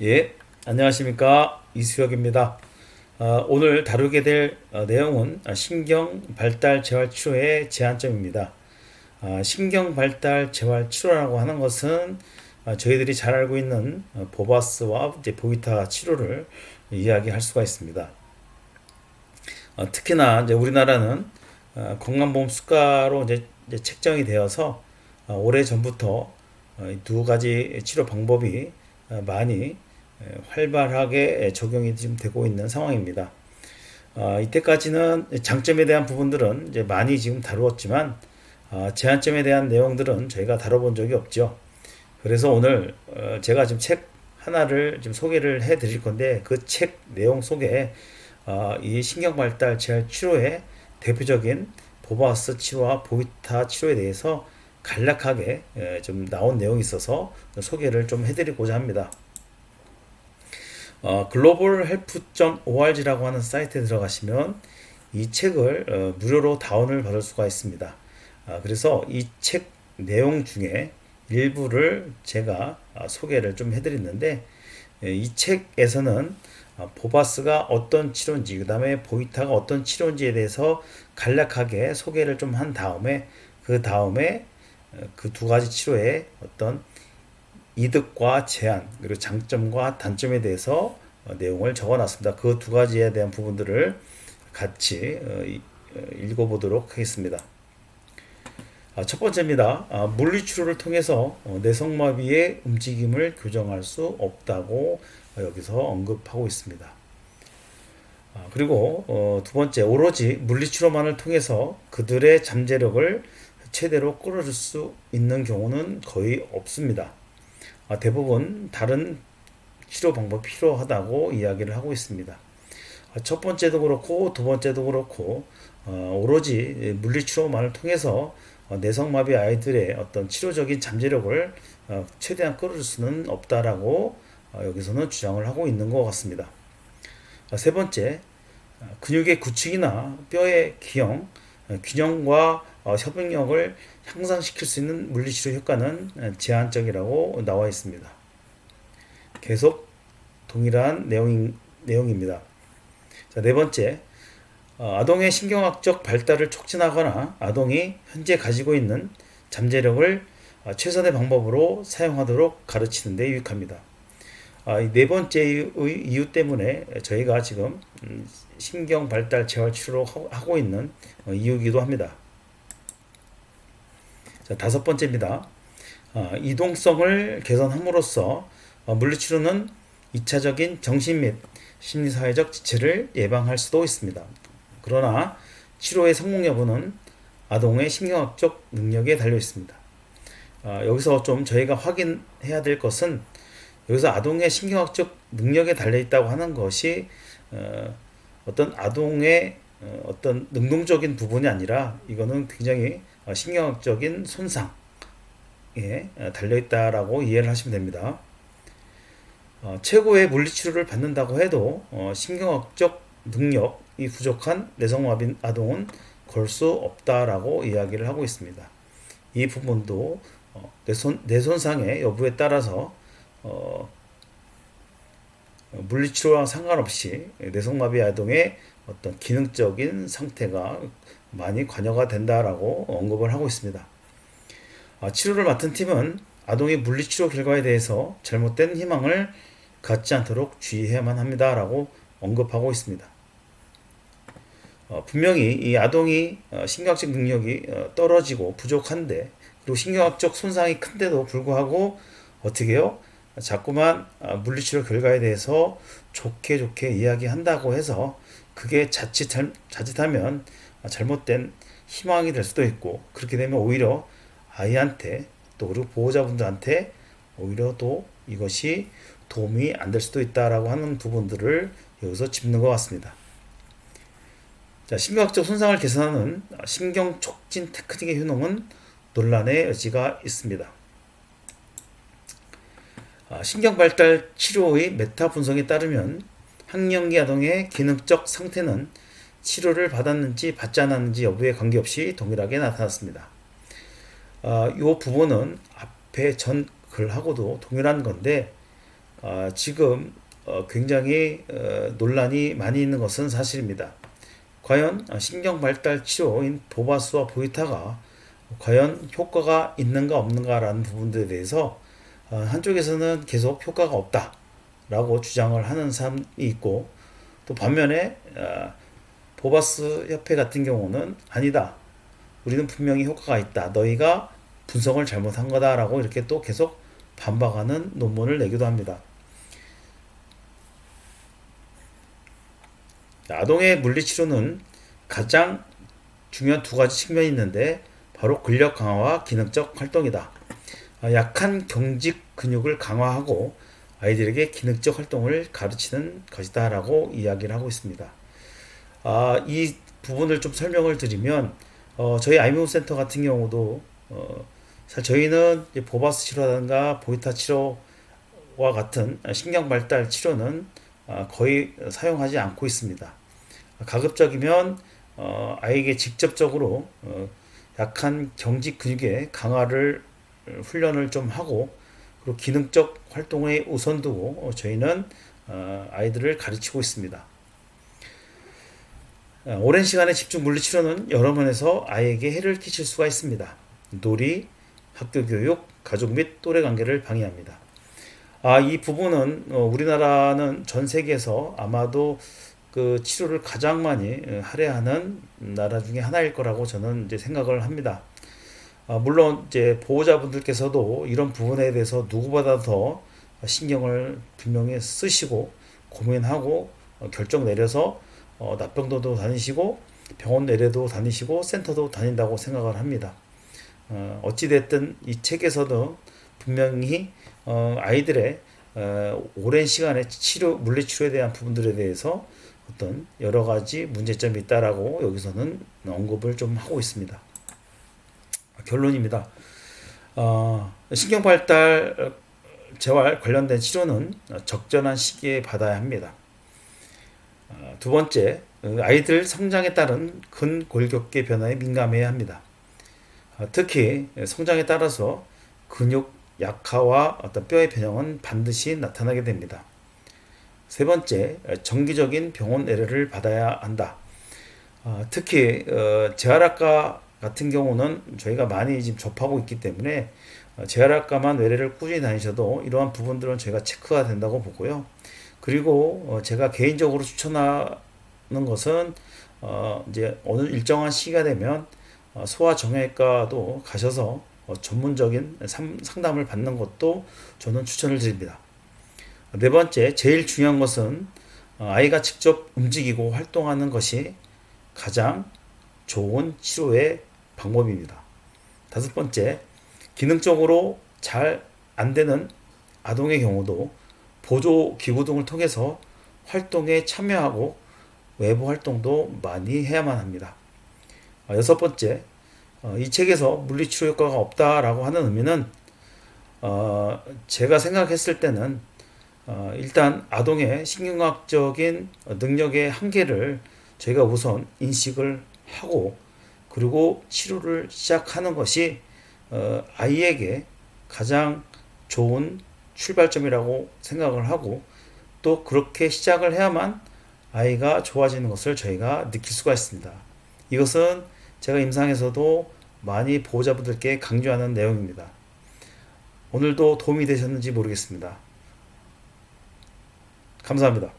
예, 안녕하십니까. 이수혁입니다. 오늘 다루게 될 내용은 신경 발달 재활 치료의 제한점입니다. 신경 발달 재활 치료라고 하는 것은 저희들이 잘 알고 있는 보바스와 이제 보이타 치료를 이야기할 수가 있습니다. 특히나 이제 우리나라는 건강보험 수가로 이제 책정이 되어서 오래 전부터 두 가지 치료 방법이 많이 활발하게 적용이 지금 되고 있는 상황입니다. 이때까지는 장점에 대한 부분들은 이제 많이 지금 다루었지만 제한점에 대한 내용들은 저희가 다뤄본 적이 없죠. 그래서 오늘 제가 지금 책 하나를 좀 소개를 해 드릴 건데 그 책 내용 속에 이 신경발달 재활 치료의 대표적인 보바스 치료와 보이타 치료에 대해서 간략하게 좀 나온 내용이 있어서 소개를 좀 해드리고자 합니다. globalhealth.org라고 하는 사이트에 들어가시면 이 책을 무료로 다운을 받을 수가 있습니다. 그래서 이 책 내용 중에 일부를 제가 소개를 좀 해드렸는데 이 책에서는 보바스가 어떤 치료인지 그 다음에 보이타가 어떤 치료인지에 대해서 간략하게 소개를 좀 한 다음에 그 두 가지 치료의 어떤 이득과 제한 그리고 장점과 단점에 대해서 내용을 적어놨습니다. 그 두 가지에 대한 부분들을 같이 읽어보도록 하겠습니다. 첫 번째입니다. 물리치료를 통해서 내성마비의 움직임을 교정할 수 없다고 여기서 언급하고 있습니다. 그리고 두 번째, 오로지 물리치료만을 통해서 그들의 잠재력을 최대로 끌어줄 수 있는 경우는 거의 없습니다. 대부분 다른 치료 방법이 필요하다고 이야기를 하고 있습니다. 첫 번째도 그렇고 두 번째도 그렇고 오로지 물리치료만을 통해서 내성마비 아이들의 어떤 치료적인 잠재력을 최대한 끌어줄 수는 없다라고 여기서는 주장을 하고 있는 것 같습니다. 세 번째, 근육의 구축이나 뼈의 기형, 균형과 협응력을 향상시킬 수 있는 물리치료 효과는 제한적이라고 나와 있습니다. 계속 동일한 내용입니다. 자, 네 번째, 아동의 신경학적 발달을 촉진하거나 아동이 현재 가지고 있는 잠재력을 최선의 방법으로 사용하도록 가르치는 데 유익합니다. 이 네 번째의 이유 때문에 저희가 지금 신경 발달 재활 치료로 하고 있는 이유이기도 합니다. 자, 다섯 번째입니다. 이동성을 개선함으로써 물리치료는 2차적인 정신 및 심리사회적 지체를 예방할 수도 있습니다. 그러나 치료의 성공 여부는 아동의 신경학적 능력에 달려 있습니다. 여기서 좀 저희가 확인해야 될 것은 여기서 아동의 신경학적 능력에 달려 있다고 하는 것이 어떤 아동의 어떤 능동적인 부분이 아니라 이거는 굉장히 신경학적인 손상에 달려 있다라고 이해를 하시면 됩니다. 최고의 물리치료를 받는다고 해도 신경학적 능력이 부족한 내성마비 아동은 걸 수 없다라고 이야기를 하고 있습니다. 이 부분도 뇌손상의 여부에 따라서 물리치료와 상관없이 내성마비 아동의 어떤 기능적인 상태가 많이 관여가 된다라고 언급을 하고 있습니다. 치료를 맡은 팀은 아동의 물리치료 결과에 대해서 잘못된 희망을 갖지 않도록 주의해야만 합니다라고 언급하고 있습니다. 분명히 이 아동이 신경학적 능력이 떨어지고 부족한데 그리고 신경학적 손상이 큰데도 불구하고 어떻게 해요? 자꾸만 물리치료 결과에 대해서 좋게 이야기한다고 해서 그게 자칫하면 잘못된 희망이 될 수도 있고 그렇게 되면 오히려 아이한테 또 그리고 보호자분들한테 오히려 또 이것이 도움이 안 될 수도 있다라고 하는 부분들을 여기서 짚는 것 같습니다. 자, 신경학적 손상을 개선하는 신경 촉진 테크닉의 효능은 논란의 여지가 있습니다. 신경 발달 치료의 메타 분석에 따르면 학령기 아동의 기능적 상태는 치료를 받았는지 받지 않았는지 여부에 관계없이 동일하게 나타났습니다. 이 부분은 앞에 전 글하고도 동일한 건데 지금 굉장히 논란이 많이 있는 것은 사실입니다. 과연 신경발달 치료인 보바스와 보이타가 과연 효과가 있는가 없는가라는 부분들에 대해서 한쪽에서는 계속 효과가 없다라고 주장을 하는 사람이 있고, 또 반면에 보바스 협회 같은 경우는 아니다, 우리는 분명히 효과가 있다, 너희가 분석을 잘못한 거다라고 이렇게 또 계속 반박하는 논문을 내기도 합니다. 아동의 물리치료는 가장 중요한 두 가지 측면이 있는데, 바로 근력 강화와 기능적 활동이다. 약한 경직 근육을 강화하고 아이들에게 기능적 활동을 가르치는 것이다 라고 이야기를 하고 있습니다. 이 부분을 좀 설명을 드리면, 저희 아이무브 센터 같은 경우도 사실 저희는 보바스 치료라든가 보이타 치료와 같은 신경 발달 치료는 거의 사용하지 않고 있습니다. 가급적이면 아이에게 직접적으로 약한 경직 근육의 강화를 훈련을 좀 하고, 그리고 기능적 활동에 우선 두고 저희는 아이들을 가르치고 있습니다. 오랜 시간의 집중 물리치료는 여러 면에서 아이에게 해를 끼칠 수가 있습니다. 놀이, 학교 교육, 가족 및 또래 관계를 방해합니다. 이 부분은 우리나라는 전 세계에서 아마도 그 치료를 가장 많이 할애하는 나라 중에 하나일 거라고 저는 이제 생각을 합니다. 물론 이제 보호자분들께서도 이런 부분에 대해서 누구보다 더 신경을 분명히 쓰시고 고민하고 결정 내려서 납병도도 다니시고 병원 내래도 다니시고 센터도 다닌다고 생각을 합니다. 어찌됐든 이 책에서도 분명히 아이들의 오랜 시간의 물리치료에 대한 부분들에 대해서 어떤 여러 가지 문제점이 있다라고 여기서는 언급을 좀 하고 있습니다. 결론입니다. 신경발달 재활 관련된 치료는 적절한 시기에 받아야 합니다. 두 번째, 아이들 성장에 따른 근골격계 변화에 민감해야 합니다. 특히 성장에 따라서 근육 약화와 어떤 뼈의 변형은 반드시 나타나게 됩니다. 세 번째, 정기적인 병원 의뢰를 받아야 한다. 특히 재활학과 같은 경우는 저희가 많이 지금 접하고 있기 때문에 재활학과만 의뢰를 꾸준히 다니셔도 이러한 부분들은 저희가 체크가 된다고 보고요. 그리고 제가 개인적으로 추천하는 것은 이제 어느 일정한 시기가 되면 소아정형외과도 가셔서 전문적인 상담을 받는 것도 저는 추천을 드립니다. 네 번째, 제일 중요한 것은 아이가 직접 움직이고 활동하는 것이 가장 좋은 치료의 방법입니다. 다섯 번째, 기능적으로 잘 안 되는 아동의 경우도 보조 기구 등을 통해서 활동에 참여하고 외부 활동도 많이 해야만 합니다. 여섯 번째, 이 책에서 물리치료 효과가 없다라고 하는 의미는 제가 생각했을 때는 일단 아동의 신경학적인 능력의 한계를 저희가 우선 인식을 하고, 그리고 치료를 시작하는 것이 아이에게 가장 좋은 출발점이라고 생각을 하고, 또 그렇게 시작을 해야만 아이가 좋아지는 것을 저희가 느낄 수가 있습니다. 이것은 제가 임상에서도 많이 보호자분들께 강조하는 내용입니다. 오늘도 도움이 되셨는지 모르겠습니다. 감사합니다.